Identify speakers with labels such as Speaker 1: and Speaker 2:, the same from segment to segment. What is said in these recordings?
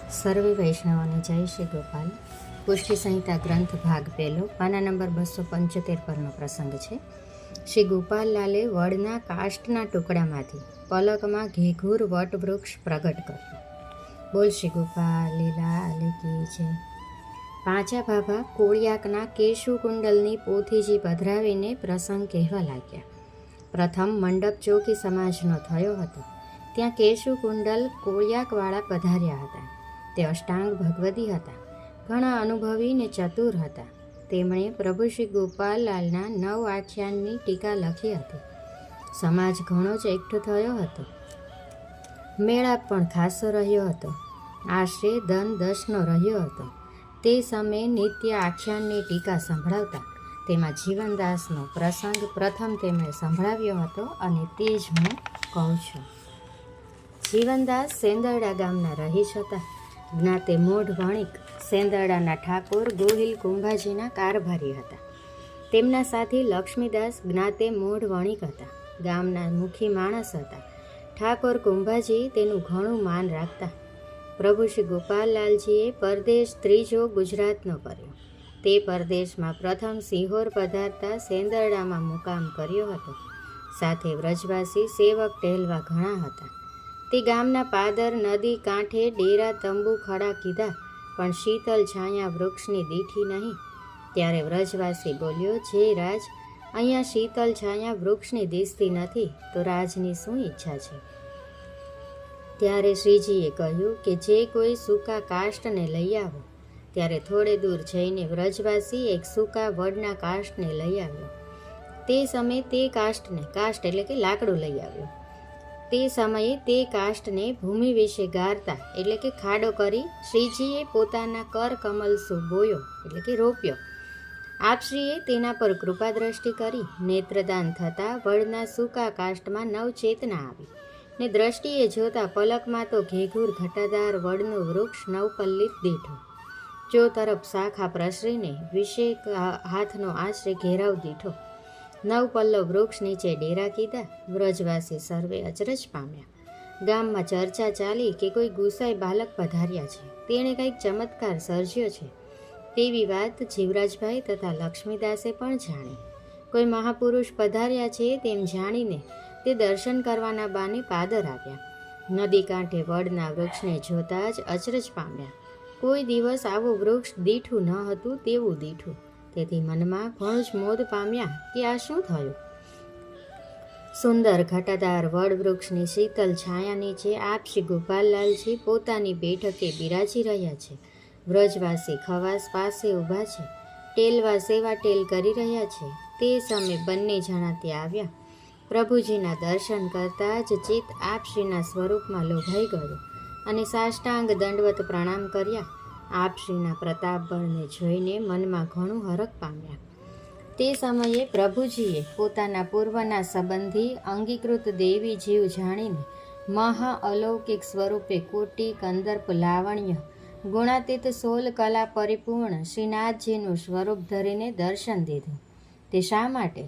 Speaker 1: સર્વે વૈષ્ણવોને જય શ્રી ગોપાલ. પુષ્ટિ સંહિતા ગ્રંથ ભાગ પહેલો, પાના નંબર 275 પરનો પ્રસંગ છે. શ્રી ગોપાલલાલે વડના કાષ્ટના ટુકડામાંથી પલકમાં ઘેઘૂર વટવૃક્ષ પ્રગટ કર્યું. બોલ શ્રી ગોપાલ લીલા કી છે. પાંચા ભાભા કોળિયાકના કેશુ કુંડલની પોથીજી પધરાવીને પ્રસંગ કહેવા લાગ્યા. પ્રથમ મંડપ ચોકી સમાજનો થયો હતો. ત્યાં કેશુ કુંડલ કોળિયાકવાળા પધાર્યા હતા. તે અષ્ટાંગ ભગવતી હતા. ઘણા અનુભવી ને ચતુર હતા. તેમણે પ્રભુ શ્રી ગોપાલલાલના 9 આખ્યાનની ટીકા લખી હતી. સમાજ ઘણો જ એકઠો થયો હતો. મેળાપ પણ ખાસો રહ્યો હતો. આશરે 10 રહ્યો હતો. તે સમયે નિત્ય આખ્યાનની ટીકા સંભળાવતા તેમાં જીવનદાસનો પ્રસંગ પ્રથમ તેમણે સંભળાવ્યો હતો અને તે જ હું કહું છું. જીવનદાસ સેંદરડા ગામના રહીશ હતા. જ્ઞાતે મોઢ વણિક સેંદરડાના ઠાકોર ગોહિલ કુંભાજીના કારભારી હતા. તેમના સાથી લક્ષ્મીદાસ જ્ઞાતે મોઢ વણિક હતા. ગામના મુખી માણસ હતા. ઠાકોર કુંભાજી તેનું ઘણું માન રાખતા. પ્રભુ શ્રી ગોપાલલાલજીએ પરદેશ ત્રીજો ગુજરાતનો કર્યો. તે પરદેશમાં પ્રથમ સિંહોર પધારતા સેંદરડામાં મુકામ કર્યો હતો. સાથે વ્રજવાસી સેવક ટહેલવા ઘણા હતા. તે ગામના પાદર નદી કાંઠે ડેરા તંબુ ખડા કીધા, પણ શીતલ છાયા વૃક્ષની દીઠી નહીં. ત્યારે વ્રજવાસી બોલ્યો, જે રાજ, અહીંયા શીતલ છાયા વૃક્ષની દીસતી નથી તો રાજની શું ઈચ્છા છે? ત્યારે શ્રીજીએ કહ્યું કે જે કોઈ સૂકા કાષ્ટને લઈ આવો. ત્યારે થોડે દૂર જઈને વ્રજવાસી એક સૂકા વડના કાષ્ટને લઈ આવ્યો. તે સમયે તે કાષ્ટ એટલે કે લાકડું લઈ આવ્યો. તે સમયે તે કાષ્ટને ભૂમિ વિશે ગારતા એટલે કે ખાડો કરી શ્રીજીએ પોતાના કર કમલસુ બોયો એટલે કે રોપ્યો. આપશ્રીએ તેના પર કૃપા દ્રષ્ટિ કરી નેત્રદાન થતાં વડના સૂકા કાષ્ટમાં નવચેતના આવી ને દ્રષ્ટિએ જોતા પલકમાં તો ઘેઘૂર ઘટાદાર વડનું વૃક્ષ નવપલ્લિત દીઠું. જો તરફ શાખા પ્રસરીને 20 હાથનો આશરે ઘેરાવ દીઠો. 9 પલ્લવ વૃક્ષ નીચે ડેરા કીધા. વ્રજવાસી સર્વે અચરજ પામ્યા. ગામમાં ચર્ચા ચાલી કે કોઈ ગુસાઈ બાલક પધાર્યા છે, તેણે કંઈક ચમત્કાર સર્જ્યો છે. તેવી વાત જીવરાજભાઈ તથા લક્ષ્મીદાસે પણ જાણી. કોઈ મહાપુરુષ પધાર્યા છે તેમ જાણીને તે દર્શન કરવાના બાને પાદર આવ્યા. નદી કાંઠે વડના વૃક્ષને જોતા જ અચરજ પામ્યા. કોઈ દિવસ આવું વૃક્ષ દીઠું ન હતું તેવું દીઠું. તેથી મનમાં ઘણું જ મોદ પામ્યા કે આ શું થયું. સુંદર ઘટાદાર વડ વૃક્ષની શીતલ છાયા નીચે આપ શ્રી ગોપાલલાલજી પોતાની બેઠકે બિરાજી રહ્યા છે. વ્રજવાસી ખવાસ પાસે ઊભા છે. ટેલવા સેવા ટેલ કરી રહ્યા છે. તે સમયે બંને જણા ત્યાં આવ્યા. પ્રભુજીના દર્શન કરતાં જ ચિત્ત આપશ્રીના સ્વરૂપમાં લોભાઈ ગયું અને સાષ્ટાંગ દંડવત પ્રણામ કર્યા. આપશ્રીના પ્રતાપબળને જોઈને મનમાં ઘણું હરખ પામ્યા. તે સમયે પ્રભુજીએ પોતાના પૂર્વના સંબંધી અંગીકૃત દેવી જીવ જાણીને મહા અલૌકિક સ્વરૂપે કોટી કંદર્પ લાવણ્ય ગુણાતીત 16 કલા પરિપૂર્ણ શ્રીનાથજીનું સ્વરૂપ ધરીને દર્શન દીધું. તે શા માટે?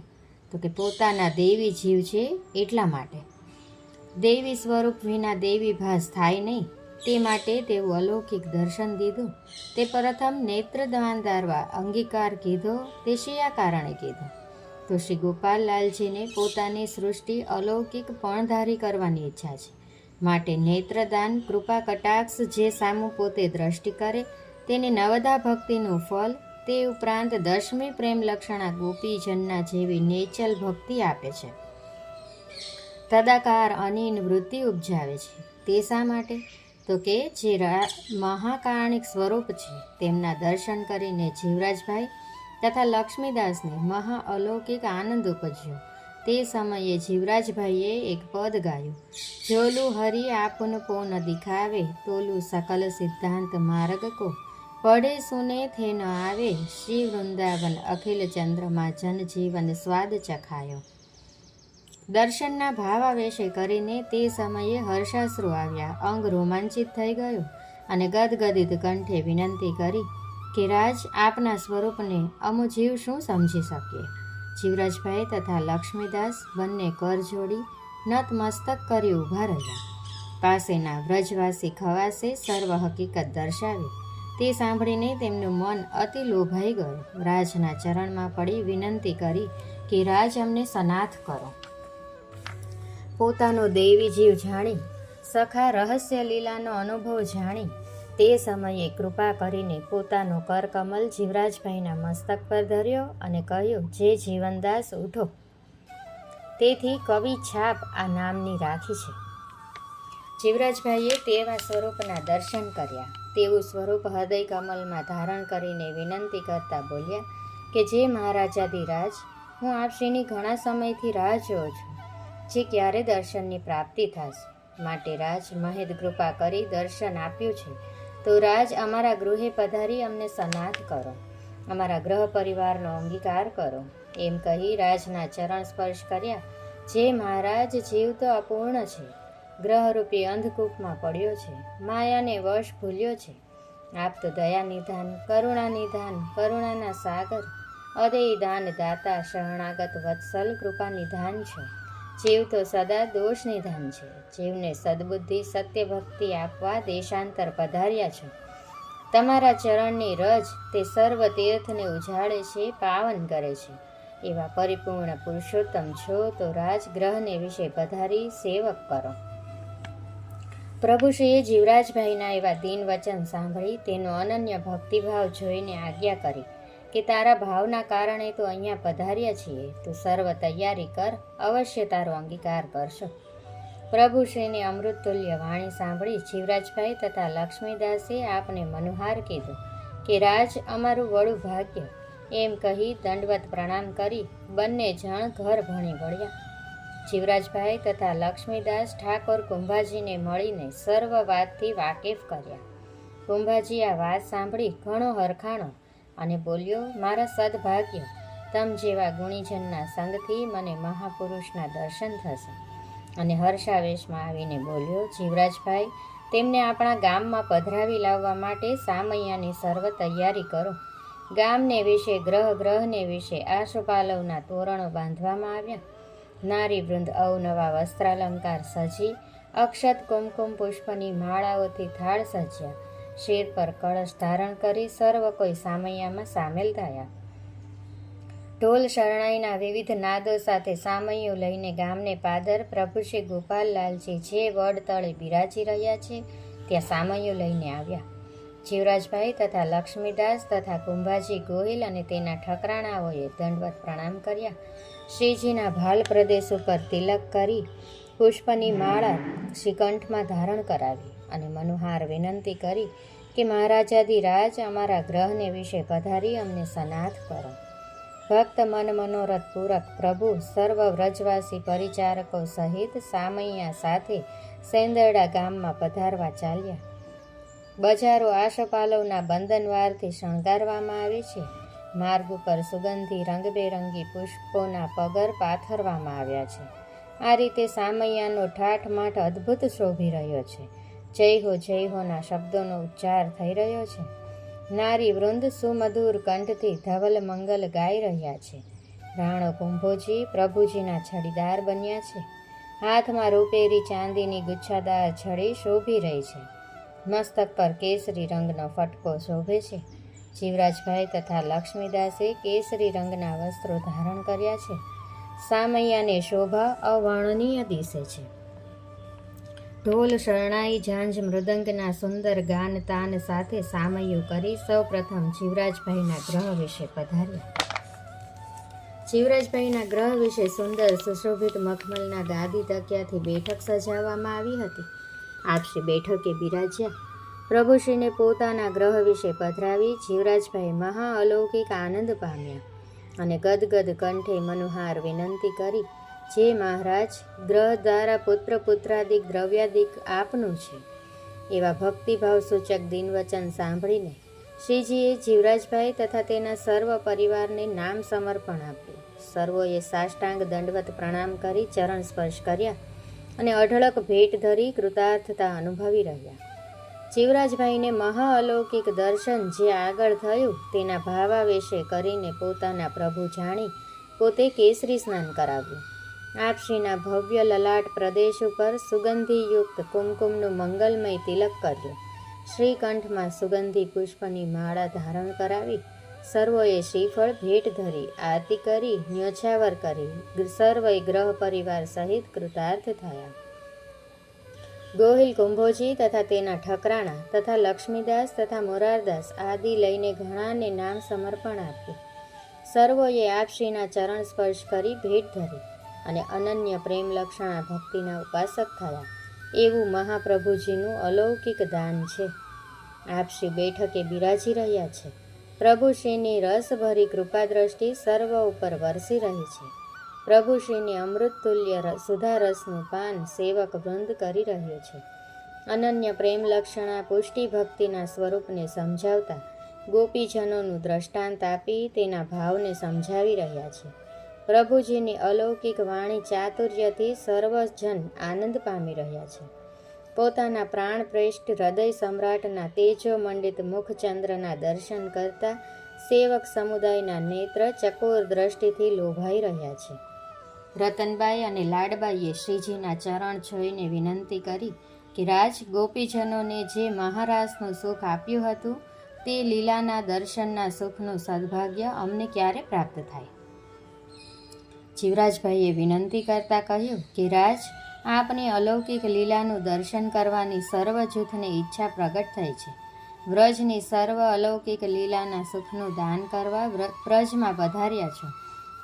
Speaker 1: તો કે પોતાના દેવી જીવ છે એટલા માટે. દેવી સ્વરૂપ વિના દેવી ભાસ થાય નહીં, તે માટે તેવું અલૌકિક દર્શન દીધું. તે પ્રથમ નેત્રદાન દ્વારા અંગીકાર કીધો. તે શિયા કારણે કીધો? તો શ્રી ગોપાલલાલજીને પોતાની સૃષ્ટિ અલૌકિક પણધારી કરવાની ઈચ્છા છે. માટે નેત્રદાન કૃપા કટાક્ષ જે સામું પોતે દ્રષ્ટિ કરે તેને નવદા ભક્તિનું ફળ, તે ઉપરાંત 10મી પ્રેમ લક્ષણા ગોપીજનના જેવી નેચલ ભક્તિ આપે છે. તદાકાર અનીન વૃત્તિ ઉપજાવે છે. તે શા માટે? તો કે જે મહાકારણિક સ્વરૂપ છે તેમના દર્શન કરીને જીવરાજભાઈ તથા લક્ષ્મીદાસને મહા અલૌકિક આનંદ ઉપજ્યો. તે સમયે જીવરાજભાઈએ એક પદ ગાયું. જોલું હરિ આપન કો ન દિખાવે, તોલું સકલ સિદ્ધાંત માર્ગ કો, પઢે સુને થે ન આવે, શ્રી વૃંદાવન અખિલ ચંદ્રમાં જનજીવન સ્વાદ ચખાયો. દર્શનના ભાવાવેશે કરીને તે સમયે હર્ષાશ્રુ આવ્યા. અંગ રોમાંચિત થઈ ગયું અને ગદગદિત કંઠે વિનંતી કરી કે રાજ, આપના સ્વરૂપને અમુ જીવ શું સમજી શકીએ? જીવરાજભાઈ તથા લક્ષ્મીદાસ બંને કર જોડી નતમસ્તક કરી ઊભા રહ્યા. પાસેના વ્રજવાસી ખવાસે સર્વ હકીકત દર્શાવી. તે સાંભળીને તેમનું મન અતિ લોભાઈ ગયું. રાજના ચરણમાં પડી વિનંતી કરી કે રાજ અમને સનાથ કરો. પોતાનો દૈવી જીવ જાણી, સખા રહસ્ય લીલાનો અનુભવ જાણી, તે સમયે કૃપા કરીને પોતાનો કરકમલ જીવરાજભાઈના મસ્તક પર ધર્યો અને કહ્યું, જે જીવનદાસ ઉઠો. તેથી કવિ છાપ આ નામની રાખી છે. જીવરાજભાઈએ તેવા સ્વરૂપના દર્શન કર્યા. તેવું સ્વરૂપ હૃદય કમલમાં ધારણ કરીને વિનંતી કરતા બોલ્યા કે જે મહારાજાધિરાજ, હું આપશ્રીની ઘણા સમયથી રાહ જોઉં છું, જે ક્યારે દર્શનની પ્રાપ્તિ થશે. માટે રાજ મહેદ કૃપા કરી દર્શન આપ્યું છે, તો રાજ અમારા ગૃહે પધારી અમને સનાથ કરો, અમારા ગ્રહ પરિવારનો અંગીકાર કરો. એમ કહી રાજના ચરણ સ્પર્શ કર્યા. જે મહારાજ જીવ તો અપૂર્ણ છે, ગ્રહરૂપી અંધકૂપમાં પડ્યો છે, માયાને વશ ભૂલ્યો છે. આપ તો દયા નિધાન, કરુણા નિધાન, કરુણાના સાગર, અદય દાન દાતા, શરણાગત વત્સલ, કૃપા નિધાન છો. જીવ તો સદા દોષ નિધાન છે. જીવને સદબુદ્ધિ સત્ય ભક્તિ આપવા દેશાંતર પધાર્યા છો. તમારા ચરણની રજ તે સર્વ તીર્થને ઉજાડે છે, પાવન કરે છે. એવા પરિપૂર્ણ પુરુષોત્તમ છો, તો રાજગ્રહને વિશે પધારી સેવક કરો. પ્રભુશ્રીએ જીવરાજભાઈના એવા દીન વચન સાંભળી તેનો અનન્ય ભક્તિભાવ જોઈને આજ્ઞા કરી કે તારા ભાવના કારણે તો અહીંયા પધાર્યા છીએ, તું સર્વ તૈયારી કર, અવશ્ય તારો અંગીકાર કરશો. પ્રભુશ્રીની અમૃતતુલ્ય વાણી સાંભળી જીવરાજભાઈ તથા લક્ષ્મીદાસે આપને મનુહાર કીધું કે રાજ અમારું વડું ભાગ્ય. એમ કહી દંડવત પ્રણામ કરી બંને જણ ઘર ભણી વળ્યા. જીવરાજભાઈ તથા લક્ષ્મીદાસ ઠાકોર કુંભાજીને મળીને સર્વ વાતથી વાકેફ કર્યા. કુંભાજી આ વાત સાંભળી ઘણો હરખાણો અને બોલ્યો, મારા સદભાગ્ય, તમ જેવા ગુણીજનના સંગથી મને મહાપુરુષના દર્શન થશે. અને હર્ષાવેશમાં આવીને બોલ્યો, જીવરાજભાઈ, તેમને આપણા ગામમાં પધરાવી લાવવા માટે સામૈયાની સર્વ તૈયારી કરો. ગામને વિશે, ગ્રહને વિશે આશોપાલવના તોરણો બાંધવામાં આવ્યા. નારી વૃંદ અવનવા વસ્ત્રાલંકાર સજી, અક્ષત કુમકુમ પુષ્પની માળાઓથી થાળ સજ્યા, શિર પર કળશ ધારણ કરી સર્વ કોઈ સામૈયામાં સામેલ થયા. ઢોલ શરણાઈના વિવિધ નાદો સાથે સામૈયું લઈને ગામને પાદર પ્રભુ શ્રી ગોપાલલાલજી જે વડ તળે બિરાજી રહ્યા છે ત્યાં સામૈયું લઈને આવ્યા. જીવરાજભાઈ તથા લક્ષ્મીદાસ તથા કુંભાજી ગોહિલ અને તેના ઠકરાણાઓએ દંડવત પ્રણામ કર્યા. શ્રીજીના ભાલ પ્રદેશ ઉપર તિલક કરી પુષ્પની માળા શ્રીકંઠમાં ધારણ કરાવી અને મનુહાર વિનંતી કરી કે મહારાજાધિરાજ અમારા ગ્રહને વિશે પધારી અમને સનાથ કરો. ભક્ત મન મનોરથ પૂરક પ્રભુ સર્વ વ્રજવાસી પરિચારકો સહિત સામૈયા સાથે સેંદરડા ગામમાં પધારવા ચાલ્યા. બજારો આશોપાલવના બંધનવારથી શણગારવામાં આવે છે. માર્ગ ઉપર સુગંધી રંગબેરંગી પુષ્પોના પગર પાથરવામાં આવ્યા છે. આ રીતે સામૈયાનો ઠાઠમાઠ અદ્ભુત શોભી રહ્યો છે. જય હોના શબ્દોનો ઉચ્ચાર થઈ રહ્યો છે. નારી વૃંદ સુમધુર કંઠથી ધવલ મંગલ ગાઈ રહ્યા છે. રાણો કુંભોજી પ્રભુજીના છડીદાર બન્યા છે. હાથમાં રૂપેરી ચાંદીની ગુચ્છાદાર છડી શોભી રહી છે. મસ્તક પર કેસરી રંગનો ફટકો શોભે છે. જીવરાજભાઈ તથા લક્ષ્મીદાસે કેસરી રંગના વસ્ત્રો ધારણ કર્યા છે. સામૈયાને શોભા અવર્ણનીય દિશે છે. ઢોલ શરણાઈ ઝાંઝ મૃદંગના સુંદર ગાન તાન સાથે સામૈયું કરી સૌ પ્રથમ જીવરાજભાઈના ગ્રહ વિશે પધાર્યા. જીવરાજભાઈના ગ્રહ વિશે સુંદર સુશોભિત મખમલના ગાદી તકિયાથી બેઠક સજાવવામાં આવી હતી. આપશ્રી બેઠકે બિરાજ્યા. પ્રભુશ્રીને પોતાના ગ્રહ વિશે પધરાવી જીવરાજભાઈ મહા અલૌકિક આનંદ પામ્યા અને ગદગદ કંઠે મનુહાર વિનંતી કરી, જે મહારાજ, ગ્રહ દ્વારા પુત્ર પુત્રાદિક દ્રવ્યાદિક આપનું છે. એવા ભક્તિભાવ સૂચક દિનવચન સાંભળીને શ્રીજીએ જીવરાજભાઈ તથા તેના સર્વ પરિવારને નામ સમર્પણ આપ્યું. સર્વોએ સાષ્ટાંગ દંડવત પ્રણામ કરી ચરણ સ્પર્શ કર્યા અને અઢળક ભેટ ધરી કૃતાર્થતા અનુભવી રહ્યા. જીવરાજભાઈને મહા અલૌકિક દર્શન જે આગળ થયું તેના ભાવાવેશે કરીને પોતાના પ્રભુ જાણી પોતે કેસરી સ્નાન કરાવ્યું. આપ શ્રીના ભવ્ય લલાટ પ્રદેશ ઉપર સુગંધીયુક્ત કુમકુમનું મંગલમય તિલક કર્યું. શ્રીકંઠમાં સુગંધી પુષ્પની માળા ધારણ કરાવી સર્વોએ શ્રીફળ ભેટ ધરી આરતી કરી ન્યોછાવર કરી સર્વે ગ્રહ પરિવાર સહિત કૃતાર્થ થયા. ગોહિલ કુંભોજી તથા તેના ઠકરાણા તથા લક્ષ્મીદાસ તથા મોરારદાસ આદિ લઈને ઘણાને નામ સમર્પણ આપ્યું. સર્વોએ આપ શ્રીના ચરણ સ્પર્શ કરી ભેટ ધરી અને અનન્ય પ્રેમ લક્ષણા ભક્તિના ઉપાસક થયા. એવું મહાપ્રભુજીનું અલૌકિક દાન છે. આપ શ્રી બેઠકે બિરાજી રહ્યા છે. પ્રભુશ્રીની રસભરી કૃપાદ્રષ્ટિ સર્વ ઉપર વરસી રહી છે. પ્રભુશ્રીની અમૃતતુલ્ય સુધારસનું પાન સેવક વૃંદ કરી રહ્યો છે. અનન્ય પ્રેમ લક્ષણા પુષ્ટિ ભક્તિના સ્વરૂપને સમજાવતા ગોપીજનોનું દ્રષ્ટાંત આપી તેના ભાવને સમજાવી રહ્યા છે. પ્રભુજીની અલૌકિક વાણી ચાતુર્યથી સર્વજન આનંદ પામી રહ્યા છે. પોતાના પ્રાણપ્રેષ્ઠ હૃદય સમ્રાટના તેજોમંડિત મુખચંદ્રના દર્શન કરતા સેવક સમુદાયના નેત્ર ચકોર દ્રષ્ટિથી લોભાઈ રહ્યા છે. રતનબાઈ અને લાડબાઈએ શ્રીજીના ચરણ છોઈને વિનંતી કરી કે રાજ, ગોપીજનોને જે મહારાસનું સુખ આપ્યું હતું તે લીલાના દર્શનના સુખનું સદભાગ્ય અમને ક્યારે પ્રાપ્ત થાય? જીવરાજભાઈએ વિનંતી કરતા કહ્યું કે રાજ, આપની અલૌકિક લીલાનું દર્શન કરવાની સર્વ જૂથને ઈચ્છા પ્રગટ થઈ છે. વ્રજની સર્વ અલૌકિક લીલાના સુખનું દાન કરવા વ્રજમાં પધાર્યા છો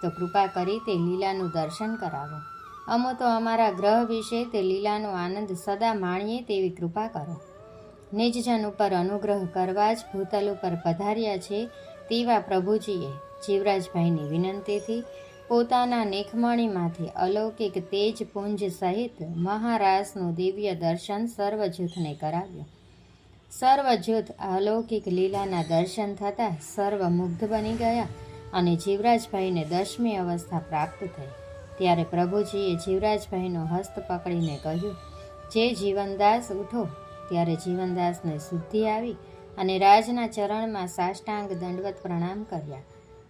Speaker 1: તો કૃપા કરી તે લીલાનું દર્શન કરાવો. અમો તો અમારા ગ્રહ વિશે તે લીલાનો આનંદ સદા માણીએ તેવી કૃપા કરો. નિજજન ઉપર અનુગ્રહ કરવા જ ભૂતલ ઉપર પધાર્યા છે તેવા પ્રભુજીએ જીવરાજભાઈની વિનંતીથી પોતાના નિખમણીમાંથી અલૌકિક તેજ પુંજ સહિત મહારાસનું દિવ્ય દર્શન સર્વજૂથને કરાવ્યું. સર્વજૂથ અલૌકિક લીલાના દર્શન થતાં સર્વ મુગ્ધ બની ગયા અને જીવરાજભાઈને 10મી અવસ્થા પ્રાપ્ત થઈ. ત્યારે પ્રભુજીએ જીવરાજભાઈનો હસ્ત પકડીને કહ્યું, જે જીવનદાસ ઉઠો. ત્યારે જીવનદાસને શુદ્ધિ આવી અને રાજના ચરણમાં સાષ્ટાંગ દંડવત પ્રણામ કર્યા.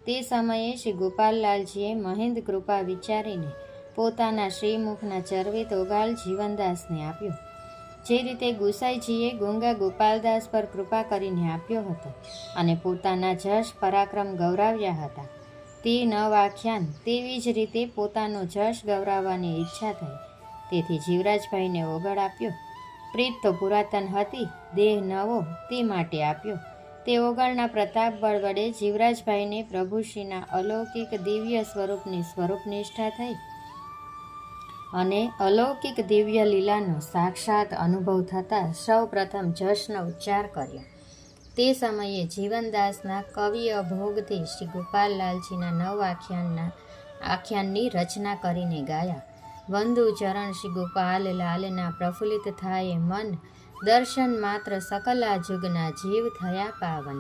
Speaker 1: તે સમયે શ્રી ગોપાલલાલજીએ મહિન્દ કૃપા વિચારીને પોતાના શ્રીમુખના ચરવિત ઓગાળ જીવનદાસને આપ્યો. જે રીતે ગુસાઈજીએ ગુંગા ગોપાલદાસ પર કૃપા કરીને આપ્યો હતો અને પોતાના જશ પરાક્રમ ગૌરાવ્યા હતા તે નવ આખ્યાન, તેવી જ રીતે પોતાનો જશ ગૌરાવવાની ઈચ્છા થઈ. તેથી જીવરાજભાઈને ઓગળ આપ્યો. પ્રીત તો પુરાતન હતી, દેહ નવો તે માટે આપ્યો. તે ઓગળના પ્રતાપ બળ વડે જીવરાજભાઈને પ્રભુશ્રીના અલૌકિક દિવ્ય સ્વરૂપની સ્વરૂપનિષ્ઠા થઈ અને અલૌકિક દિવ્ય લીલાનો સાક્ષાત અનુભવ થતાં સૌ પ્રથમ જશનો ઉચ્ચાર કર્યો. તે સમયે જીવનદાસના કવિ અભોગથી શ્રી ગોપાલલાલજીના નવ આખ્યાનની રચના કરીને ગાયા. વંદુ ચરણ શ્રી ગોપાલ લાલના પ્રફુલ્લિત થાય મન, દર્શન માત્ર સકલા જુગના જીવ થયા પાવન.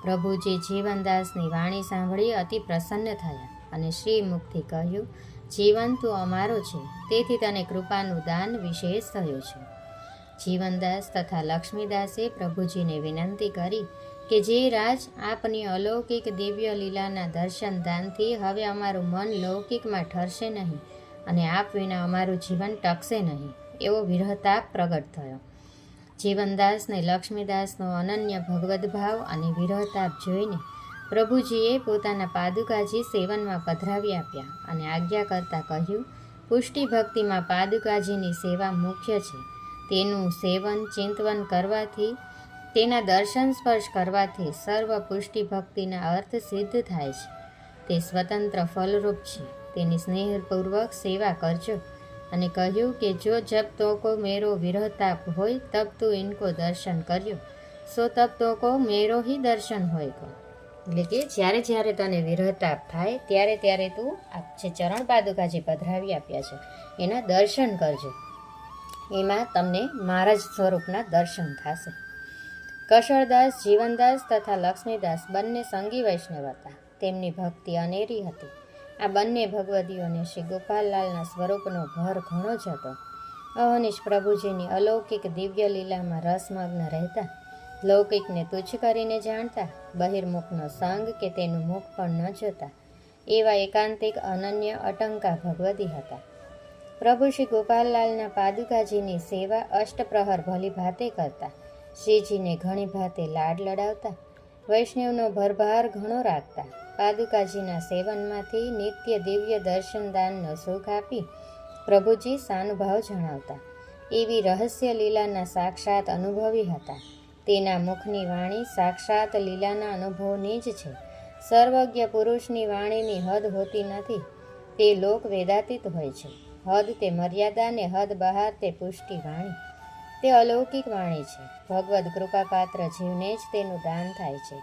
Speaker 1: પ્રભુજી જીવનદાસની વાણી સાંભળી અતિ પ્રસન્ન થયા અને શ્રીમુખથી કહ્યું, જીવન તું અમારો છે, તેથી તને કૃપાનું દાન વિશેષ થયું છે. જીવનદાસ તથા લક્ષ્મીદાસે પ્રભુજીને વિનંતી કરી કે જે રાજ, આપની અલૌકિક દિવ્ય લીલાના દર્શન દાનથી હવે અમારું મન લૌકિકમાં ઠરશે નહીં અને આપ વિના અમારું જીવન ટકશે નહીં, એવો વિરહતાપ પ્રગટ થયો. જીવનદાસને લક્ષ્મીદાસનો અનન્ય ભગવદ્ ભાવ અને વિરહતાપ જોઈને પ્રભુજીએ પોતાના પાદુકાજી સેવનમાં પધરાવી આપ્યા અને આજ્ઞા કરતાં કહ્યું, પુષ્ટિ ભક્તિમાં પાદુકાજીની સેવા મુખ્ય છે. તેનું સેવન ચિંતવન કરવાથી, તેના દર્શન સ્પર્શ કરવાથી સર્વ પુષ્ટિ ભક્તિના અર્થ સિદ્ધ થાય છે. તે સ્વતંત્ર ફલરૂપ છે. તેની સ્નેહપૂર્વક સેવા કરજો અને કહ્યું કે જો જબ તો કો મેરો વિરહતાપ હોય તબ તું ઇનકો દર્શન કર્યો, સો તબ તો કો મેરો હી દર્શન હોય કો. એટલે કે જ્યારે તને વિરહતાપ થાય ત્યારે તું આ જે ચરણ પાદુકા જે પધરાવી આપ્યા છે એના દર્શન કરજો, એમાં તમને મારા જ સ્વરૂપના દર્શન થશે. કશળદાસ, જીવનદાસ તથા લક્ષ્મીદાસ બંને સંગી વૈષ્ણવ હતા. તેમની ભક્તિ અનેરી હતી. આ બંને ભગવદીઓને શ્રી ગોપાલલાલના સ્વરૂપનો ભર ઘણો જ હતો. અહનિશ પ્રભુજીની અલૌકિક દિવ્ય લીલામાં રસમગ્ન રહેતા, લૌકિકને તુચ્છ કરીને જાણતા, બહિર્મુખનો સંગ કે તેનું મુખ પણ ન જોતા, એવા એકાંતિક અનન્ય અટંકા ભગવતી હતા. પ્રભુ શ્રી ગોપાલલાલના પાદુકાજીની સેવા અષ્ટપ્રહર ભલી ભાતે કરતા, શ્રીજીને ઘણી ભાતે લાડ લડાવતા, વૈષ્ણવનો ભરભાર ઘણો રાખતા, પાદુકાજીના સેવનમાંથી નિત્ય દિવ્ય દર્શન દાનનો સુખ આપી પ્રભુજી સાનુભાવ જણાવતા. એવી રહસ્ય લીલાના સાક્ષાત અનુભવી હતા. તેના મુખની વાણી સાક્ષાત લીલાના અનુભવની જ છે. સર્વજ્ઞ પુરુષની વાણીની હદ હોતી નથી, તે લોક વેદાતીત હોય છે. હદ તે મર્યાદા ને હદ બહાર તે પુષ્ટિ વાણી, તે અલૌકિક વાણી છે. ભગવદ કૃપાપાત્ર જીવને જ તેનું દાન થાય છે.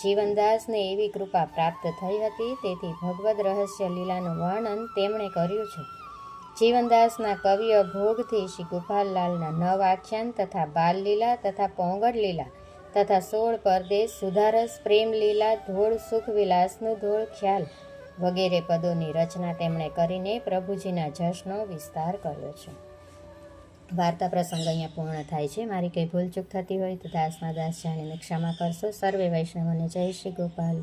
Speaker 1: જીવનદાસને એવી કૃપા પ્રાપ્ત થઈ હતી, તેથી ભગવદ રહસ્ય લીલાનું વર્ણન તેમણે કર્યું છે. જીવનદાસના કવિય ભોગથી શ્રી ગોપાલલાલના 9 આખ્યાન તથા બાલ લીલા તથા પોંગડ લીલા તથા 16 પરદેશ, સુધારસ, પ્રેમ લીલા, ધોળ, સુખ વિલાસનું ધોળ, ખ્યાલ વગેરે પદોની રચના તેમણે કરીને પ્રભુજીના જશનો વિસ્તાર કર્યો છે. વાર્તા પ્રસંગ અહીંયા પૂર્ણ થાય છે. મારી કંઈ ભૂલચૂક થતી હોય તો દાસના દાસ જાણીને ક્ષમા કરશો. સર્વે વૈષ્ણવોને જય શ્રી ગોપાલ.